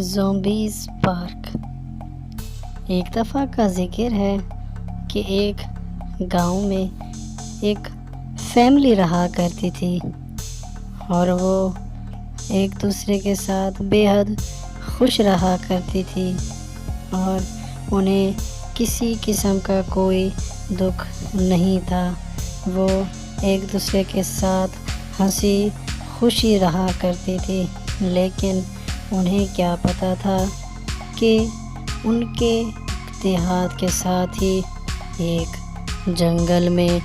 Zombies park. ایک دفعہ کا ذکر ہے کہ ایک گاؤں میں ایک فیملی رہا کرتی تھی اور وہ ایک دوسرے کے ساتھ بے حد خوش رہا کرتی تھی اور انہیں کسی قسم کا کوئی دکھ نہیں تھا۔ وہ ایک دوسرے کے ساتھ ہنسی خوشی رہا کرتی تھی، لیکن انہیں کیا پتہ تھا کہ ان کے دیہات کے ساتھ ہی ایک جنگل میں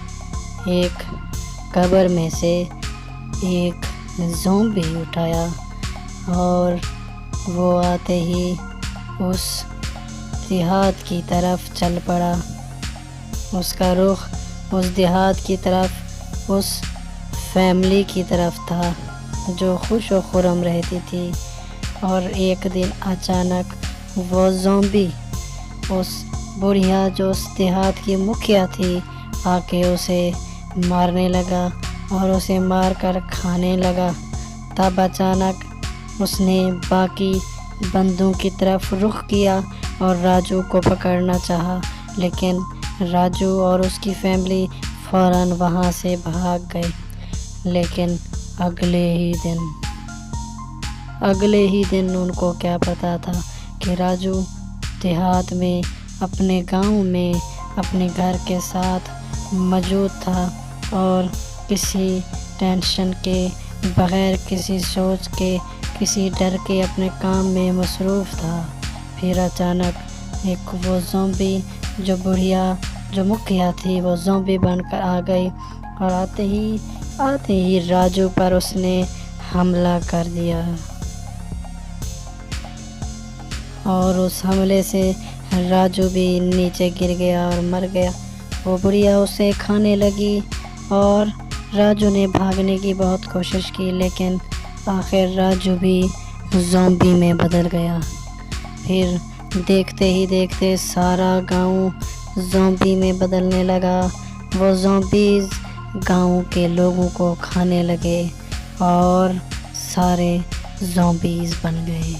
ایک قبر میں سے ایک زومبی اٹھایا اور وہ آتے ہی اس دیہات کی طرف چل پڑا۔ اس کا رخ اس دیہات کی طرف، اس فیملی کی طرف تھا جو خوش و خرم رہتی تھی، اور ایک دن اچانک وہ زومبی اس بڑھیا جو اس دیہات کی مکھیا تھی آ کے اسے مارنے لگا اور اسے مار کر کھانے لگا۔ تب اچانک اس نے باقی بندوں کی طرف رخ کیا اور راجو کو پکڑنا چاہا، لیکن راجو اور اس کی فیملی فوراً وہاں سے بھاگ گئے۔ لیکن اگلے ہی دن ان کو کیا پتا تھا کہ راجو دیہات میں اپنے گاؤں میں اپنے گھر کے ساتھ موجود تھا اور کسی ٹینشن کے بغیر، کسی سوچ کے، کسی ڈر کے اپنے کام میں مصروف تھا۔ پھر اچانک ایک وہ زومبی جو بڑھیا جو مکھیا تھی وہ زومبی بن کر آ گئی اور آتے ہی راجو پر اس نے حملہ کر دیا اور اس حملے سے راجو بھی نیچے گر گیا اور مر گیا۔ وہ بڑھیا اسے کھانے لگی اور راجو نے بھاگنے کی بہت کوشش کی، لیکن آخر راجو بھی زومبی میں بدل گیا۔ پھر دیکھتے ہی دیکھتے سارا گاؤں زومبی میں بدلنے لگا۔ وہ زومبیز گاؤں کے لوگوں کو کھانے لگے اور سارے زومبیز بن گئے۔